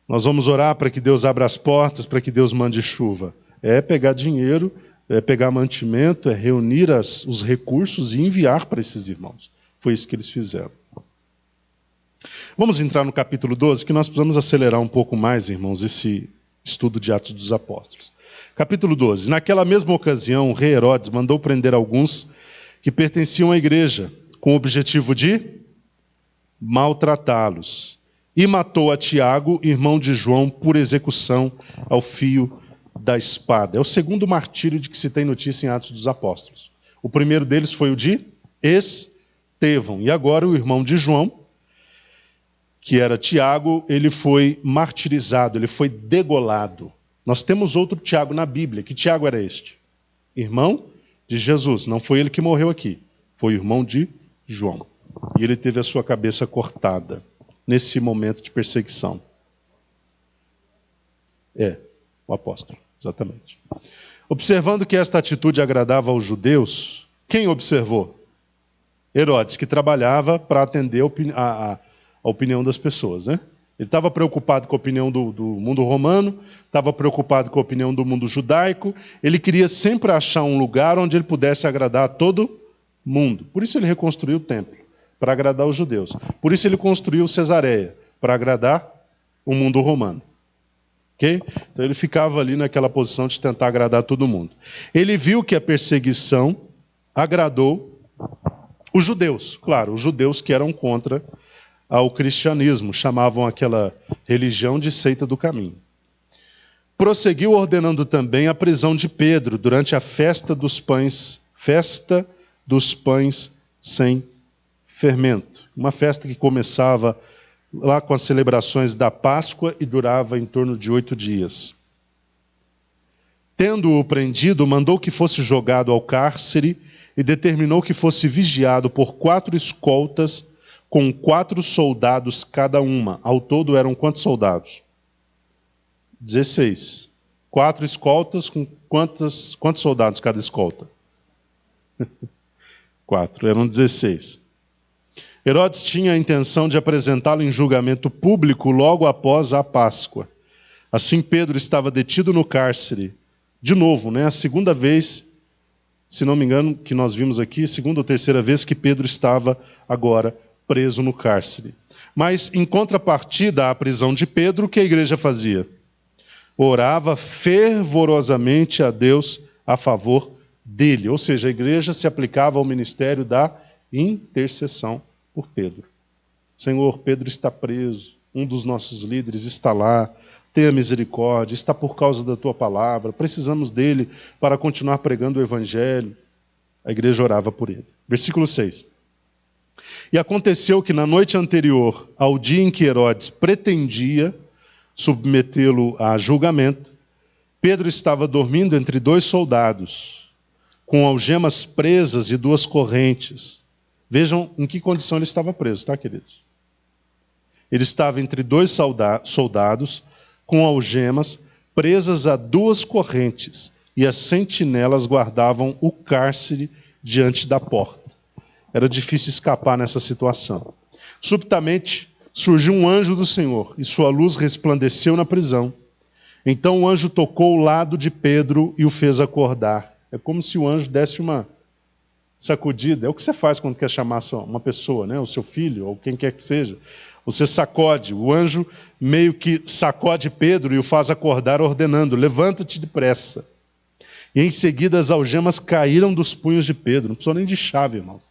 nós vamos orar para que Deus abra as portas, para que Deus mande chuva. É pegar dinheiro, é pegar mantimento, é reunir os recursos e enviar para esses irmãos. Foi isso que eles fizeram. Vamos entrar no capítulo 12, que nós precisamos acelerar um pouco mais, irmãos, esse estudo de Atos dos Apóstolos. Capítulo 12. Naquela mesma ocasião, o rei Herodes mandou prender alguns que pertenciam à igreja, com o objetivo de maltratá-los. E matou a Tiago, irmão de João, por execução ao fio da espada. É o segundo martírio de que se tem notícia em Atos dos Apóstolos. O primeiro deles foi o de Estevão. E agora o irmão de João, que era Tiago, ele foi martirizado, ele foi degolado. Nós temos outro Tiago na Bíblia. Que Tiago era este? Irmão de Jesus. Não foi ele que morreu aqui. Foi o irmão de João. E ele teve a sua cabeça cortada nesse momento de perseguição. O apóstolo, exatamente. Observando que esta atitude agradava aos judeus, quem observou? Herodes, que trabalhava para atender a opinião das pessoas, né? Ele estava preocupado com a opinião do mundo romano, estava preocupado com a opinião do mundo judaico. Ele queria sempre achar um lugar onde ele pudesse agradar a todo mundo. Por isso ele reconstruiu o templo, para agradar os judeus. Por isso ele construiu Cesareia, para agradar o mundo romano. Okay? Então ele ficava ali naquela posição de tentar agradar todo mundo. Ele viu que a perseguição agradou os judeus. Claro, os judeus que eram contra ao cristianismo, chamavam aquela religião de seita do caminho. Prosseguiu ordenando também a prisão de Pedro durante a festa dos pães sem fermento. Uma festa que começava lá com as celebrações da Páscoa e durava em torno de 8 dias. Tendo-o prendido, mandou que fosse jogado ao cárcere e determinou que fosse vigiado por 4 escoltas com 4 soldados cada uma. Ao todo eram quantos soldados? 16. 4 escoltas com quantos soldados cada escolta? 4, eram 16. Herodes tinha a intenção de apresentá-lo em julgamento público logo após a Páscoa. Assim, Pedro estava detido no cárcere. De novo, a segunda vez, se não me engano, que nós vimos aqui, segunda ou terceira vez que Pedro estava agora preso no cárcere. Mas, em contrapartida à prisão de Pedro, o que a igreja fazia? Orava fervorosamente a Deus a favor dele. Ou seja, a igreja se aplicava ao ministério da intercessão por Pedro. Senhor, Pedro está preso, um dos nossos líderes está lá, tenha misericórdia, está por causa da tua palavra, precisamos dele para continuar pregando o evangelho. A igreja orava por ele. Versículo 6. E aconteceu que na noite anterior ao dia em que Herodes pretendia submetê-lo a julgamento, Pedro estava dormindo entre 2 soldados, com algemas presas e 2 correntes. Vejam em que condição ele estava preso, tá, queridos? Ele estava entre 2 soldados, com algemas presas a 2 correntes, e as sentinelas guardavam o cárcere diante da porta. Era difícil escapar nessa situação. Subitamente surgiu um anjo do Senhor, e sua luz resplandeceu na prisão. Então o anjo tocou o lado de Pedro e o fez acordar. É como se o anjo desse uma sacudida. É o que você faz quando quer chamar uma pessoa, o seu filho, ou quem quer que seja. Você sacode. O anjo meio que sacode Pedro e o faz acordar, ordenando: levanta-te depressa. E em seguida as algemas caíram dos punhos de Pedro. Não precisou nem de chave, irmão.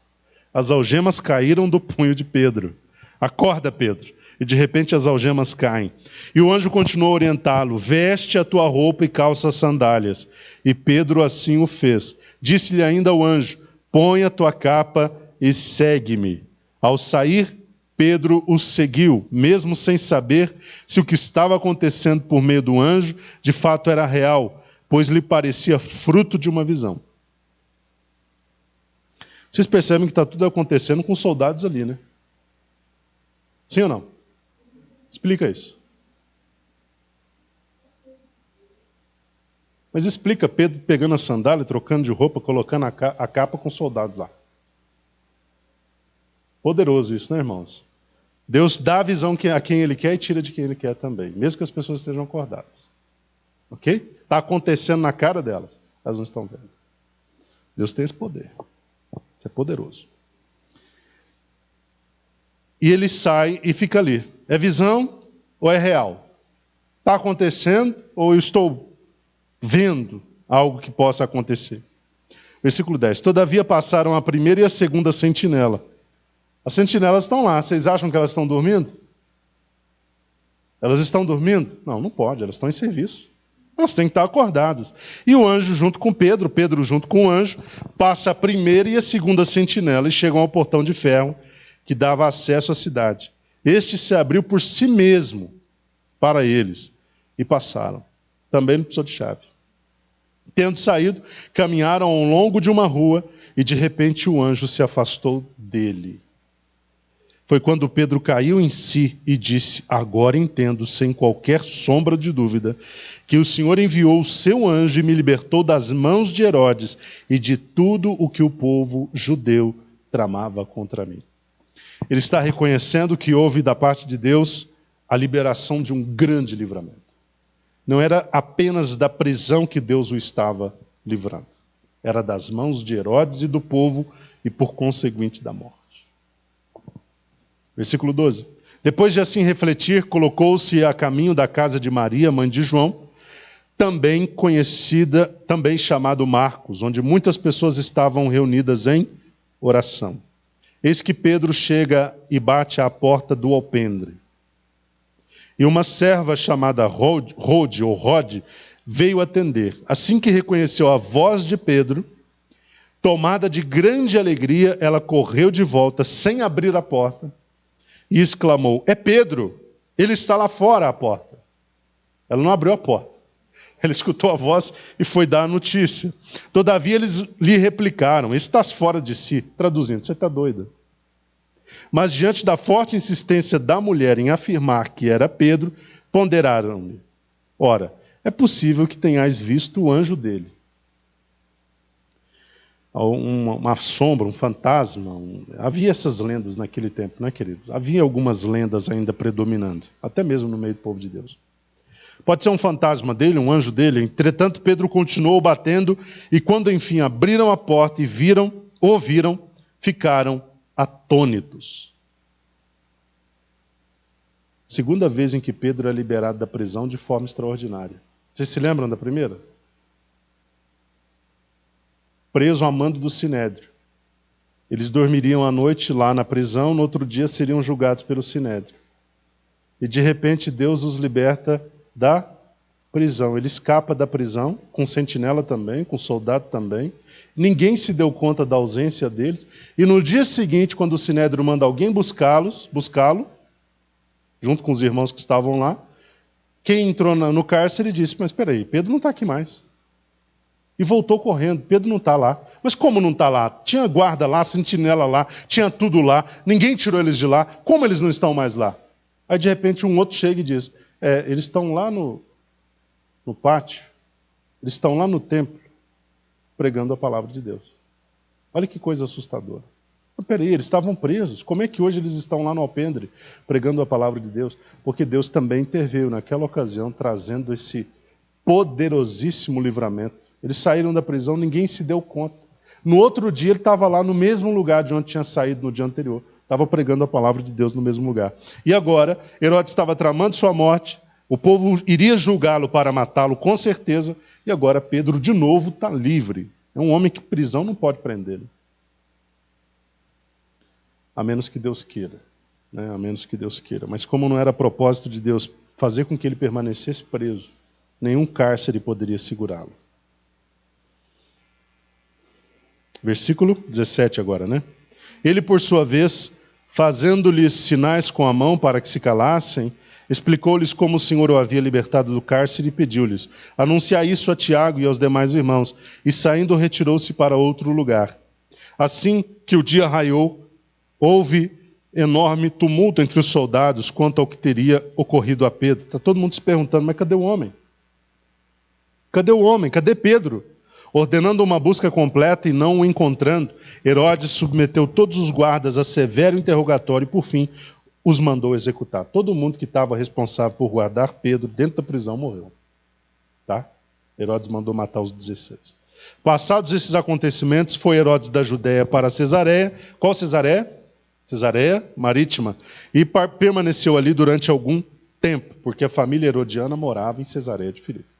As algemas caíram do punho de Pedro. Acorda, Pedro. E de repente as algemas caem. E o anjo continuou a orientá-lo: veste a tua roupa e calça as sandálias. E Pedro assim o fez. Disse-lhe ainda o anjo: põe a tua capa e segue-me. Ao sair, Pedro o seguiu, mesmo sem saber se o que estava acontecendo por meio do anjo de fato era real, pois lhe parecia fruto de uma visão. Vocês percebem que está tudo acontecendo com soldados ali, né? Sim ou não? Explica isso. Mas explica Pedro pegando a sandália, trocando de roupa, colocando a capa com soldados lá. Poderoso isso, né, irmãos? Deus dá a visão a quem Ele quer e tira de quem Ele quer também, mesmo que as pessoas estejam acordadas. Ok? Está acontecendo na cara delas, elas não estão vendo. Deus tem esse poder. Isso é poderoso. E ele sai e fica ali. É visão ou é real? Está acontecendo ou eu estou vendo algo que possa acontecer? Versículo 10. Todavia passaram a primeira e a segunda sentinela. As sentinelas estão lá. Vocês acham que elas estão dormindo? Elas estão dormindo? Não, não pode. Elas estão em serviço. Elas têm que estar acordadas. E o anjo junto com Pedro junto com o anjo, passa a primeira e a segunda sentinela e chegam ao portão de ferro que dava acesso à cidade. Este se abriu por si mesmo para eles e passaram. Também não precisou de chave. Tendo saído, caminharam ao longo de uma rua e de repente o anjo se afastou dele. Foi quando Pedro caiu em si e disse: agora entendo, sem qualquer sombra de dúvida, que o Senhor enviou o seu anjo e me libertou das mãos de Herodes e de tudo o que o povo judeu tramava contra mim. Ele está reconhecendo que houve da parte de Deus a liberação de um grande livramento. Não era apenas da prisão que Deus o estava livrando. Era das mãos de Herodes e do povo e, por conseguinte, da morte. Versículo 12. Depois de assim refletir, colocou-se a caminho da casa de Maria, mãe de João, também conhecida, também chamado Marcos, onde muitas pessoas estavam reunidas em oração. Eis que Pedro chega e bate à porta do alpendre. E uma serva chamada Rode, veio atender. Assim que reconheceu a voz de Pedro, Tomada de grande alegria, ela correu de volta, sem abrir a porta, e exclamou: é Pedro, ele está lá fora à porta. Ela não abriu a porta. Ela escutou a voz e foi dar a notícia. Todavia eles lhe replicaram: estás fora de si. Traduzindo, você está doida. Mas diante da forte insistência da mulher em afirmar que era Pedro, ponderaram-lhe: ora, é possível que tenhais visto o anjo dele. Uma sombra, um fantasma. Havia essas lendas naquele tempo, não é, querido? Havia algumas lendas ainda predominando, até mesmo no meio do povo de Deus. Pode ser um fantasma dele, um anjo dele. Entretanto, Pedro continuou batendo, e quando enfim abriram a porta e ouviram, ficaram atônitos. Segunda vez em que Pedro é liberado da prisão de forma extraordinária. Vocês se lembram da primeira? Preso a mando do Sinédrio. Eles dormiriam à noite lá na prisão, no outro dia seriam julgados pelo Sinédrio. E de repente Deus os liberta da prisão. Ele escapa da prisão, com sentinela também, com soldado também. Ninguém se deu conta da ausência deles. E no dia seguinte, quando o Sinédrio manda alguém buscá-lo, junto com os irmãos que estavam lá, quem entrou no cárcere disse: mas espera aí, Pedro não está aqui mais. E voltou correndo. Pedro não está lá. Mas como não está lá? Tinha guarda lá, sentinela lá, tinha tudo lá, ninguém tirou eles de lá. Como eles não estão mais lá? Aí de repente um outro chega e diz: eles estão lá no pátio, eles estão lá no templo, pregando a palavra de Deus. Olha que coisa assustadora. Mas peraí, eles estavam presos. Como é que hoje eles estão lá no alpendre, pregando a palavra de Deus? Porque Deus também interveio naquela ocasião, trazendo esse poderosíssimo livramento. Eles saíram da prisão, ninguém se deu conta. No outro dia ele estava lá no mesmo lugar de onde tinha saído no dia anterior. Estava pregando a palavra de Deus no mesmo lugar. E agora, Herodes estava tramando sua morte, o povo iria julgá-lo para matá-lo, com certeza, e agora Pedro de novo está livre. É um homem que prisão não pode prendê-lo. A menos que Deus queira. Né? A menos que Deus queira. Mas como não era propósito de Deus fazer com que ele permanecesse preso, nenhum cárcere poderia segurá-lo. Versículo 17 agora, né? Ele, por sua vez, fazendo-lhes sinais com a mão para que se calassem, explicou-lhes como o Senhor o havia libertado do cárcere e pediu-lhes: anunciai isso a Tiago e aos demais irmãos. E saindo, retirou-se para outro lugar. Assim que o dia raiou, houve enorme tumulto entre os soldados quanto ao que teria ocorrido a Pedro. Está todo mundo se perguntando: mas cadê o homem? Cadê o homem? Cadê Pedro? Ordenando uma busca completa e não o encontrando, Herodes submeteu todos os guardas a severo interrogatório e, por fim, os mandou executar. Todo mundo que estava responsável por guardar Pedro dentro da prisão morreu. Tá? Herodes mandou matar os 16. Passados esses acontecimentos, foi Herodes da Judéia para Cesareia. Qual Cesareia? Cesareia Marítima. E permaneceu ali durante algum tempo, porque a família herodiana morava em Cesareia de Filipe.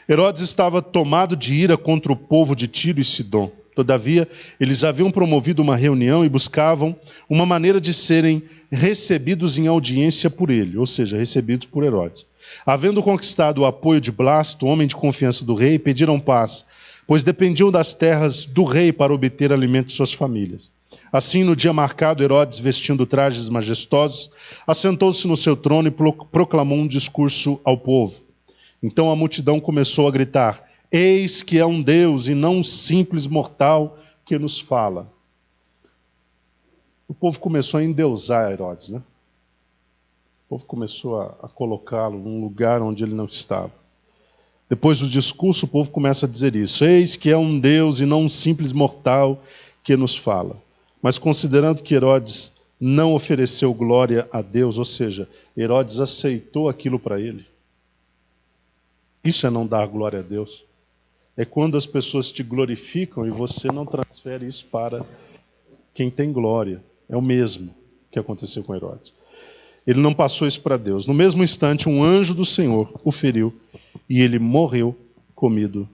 Herodes estava tomado de ira contra o povo de Tiro e Sidom. Todavia, eles haviam promovido uma reunião e buscavam uma maneira de serem recebidos em audiência por ele, ou seja, recebidos por Herodes. Havendo conquistado o apoio de Blasto, homem de confiança do rei, pediram paz, pois dependiam das terras do rei para obter alimento de suas famílias. Assim, no dia marcado, Herodes, vestindo trajes majestosos, assentou-se no seu trono e proclamou um discurso ao povo. Então a multidão começou a gritar: eis que é um Deus e não um simples mortal que nos fala. O povo começou a endeusar Herodes, né? O povo começou a colocá-lo num lugar onde ele não estava. Depois do discurso, o povo começa a dizer isso: eis que é um Deus e não um simples mortal que nos fala. Mas considerando que Herodes não ofereceu glória a Deus, ou seja, Herodes aceitou aquilo para ele. Isso é não dar glória a Deus. É quando as pessoas te glorificam e você não transfere isso para quem tem glória. É o mesmo que aconteceu com Herodes. Ele não passou isso para Deus. No mesmo instante, um anjo do Senhor o feriu e ele morreu comido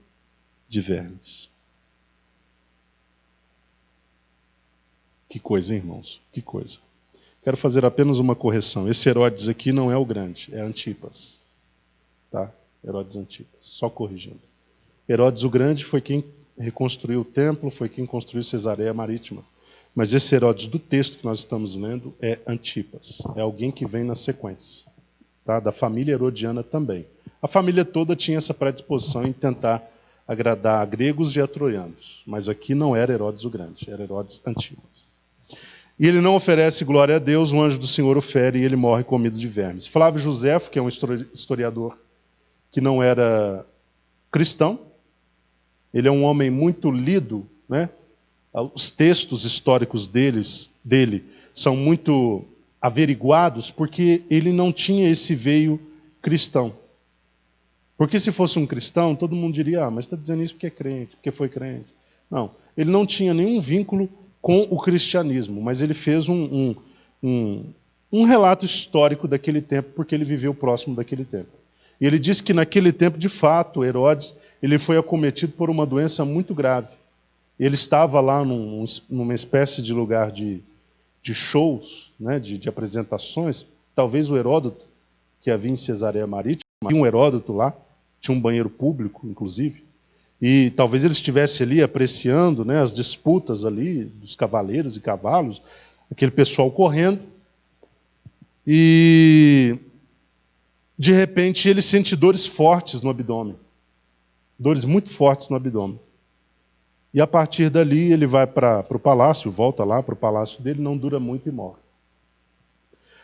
de vermes. Que coisa, hein, irmãos? Que coisa. Quero fazer apenas uma correção. Esse Herodes aqui não é o grande, é Antipas. Tá? Herodes Antipas, só corrigindo. Herodes o Grande foi quem reconstruiu o templo, foi quem construiu Cesareia Marítima. Mas esse Herodes do texto que nós estamos lendo é Antipas, é alguém que vem na sequência, tá? Da família herodiana também. A família toda tinha essa predisposição em tentar agradar a gregos e a troianos, mas aqui não era Herodes o Grande, era Herodes Antipas. E ele não oferece glória a Deus, o anjo do Senhor o fere e ele morre comido de vermes. Flávio Josefo, que é um historiador que não era cristão, ele é um homem muito lido, né? Os textos históricos dele são muito averiguados porque ele não tinha esse veio cristão. Porque se fosse um cristão, todo mundo diria, mas está dizendo isso porque é crente, porque foi crente. Não, ele não tinha nenhum vínculo com o cristianismo, mas ele fez um relato histórico daquele tempo, porque ele viveu próximo daquele tempo. E ele diz que naquele tempo, de fato, Herodes ele foi acometido por uma doença muito grave. Ele estava lá numa espécie de lugar de shows, né, de apresentações. Talvez o Heródoto, que havia em Cesareia Marítima, tinha um Heródoto lá, tinha um banheiro público, inclusive, e talvez ele estivesse ali apreciando, né, as disputas ali dos cavaleiros e cavalos, aquele pessoal correndo, e de repente ele sente dores fortes no abdômen, dores muito fortes no abdômen. E a partir dali ele vai para o palácio, volta lá para o palácio dele, não dura muito e morre.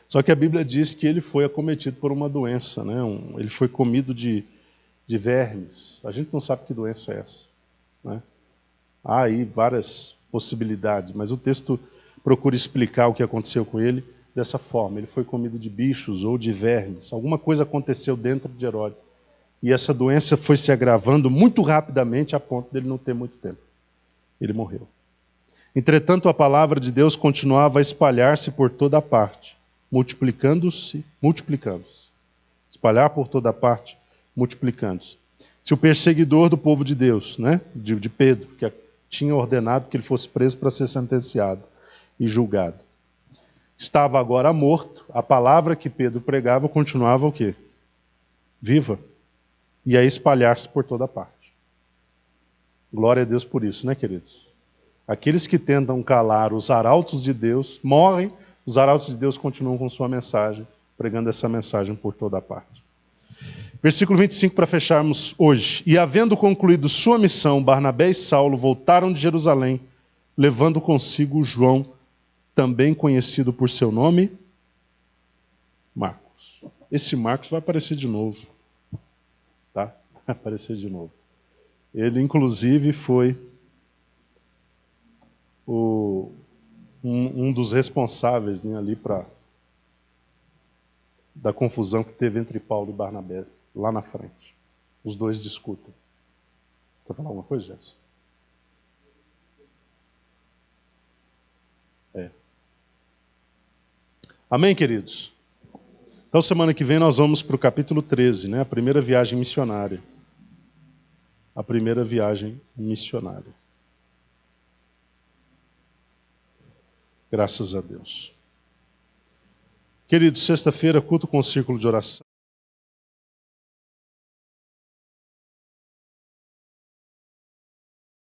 Só que a Bíblia diz que ele foi acometido por uma doença, né? Ele foi comido de vermes. A gente não sabe que doença é essa, né? Há aí várias possibilidades, mas o texto procura explicar o que aconteceu com ele dessa forma. Ele foi comido de bichos ou de vermes. Alguma coisa aconteceu dentro de Herodes. E essa doença foi se agravando muito rapidamente a ponto dele não ter muito tempo. Ele morreu. Entretanto, a palavra de Deus continuava a espalhar-se por toda a parte, multiplicando-se. Espalhar por toda a parte, multiplicando-se. Se o perseguidor do povo de Deus, né, de Pedro, que tinha ordenado que ele fosse preso para ser sentenciado e julgado, estava agora morto, a palavra que Pedro pregava continuava o quê? Viva. E a espalhar-se por toda a parte. Glória a Deus por isso, né, queridos? Aqueles que tentam calar os arautos de Deus morrem, os arautos de Deus continuam com sua mensagem, pregando essa mensagem por toda a parte. Versículo 25 para fecharmos hoje. E havendo concluído sua missão, Barnabé e Saulo voltaram de Jerusalém, levando consigo João, também conhecido por seu nome, Marcos. Esse Marcos vai aparecer de novo. Tá? Vai aparecer de novo. Ele, inclusive, foi um dos responsáveis, né, ali da confusão que teve entre Paulo e Barnabé, lá na frente. Os dois discutem. Quer falar alguma coisa, Gerson? Amém, queridos? Então, semana que vem nós vamos para o capítulo 13, né, a primeira viagem missionária. A primeira viagem missionária. Graças a Deus. Queridos, sexta-feira, culto com círculo de oração.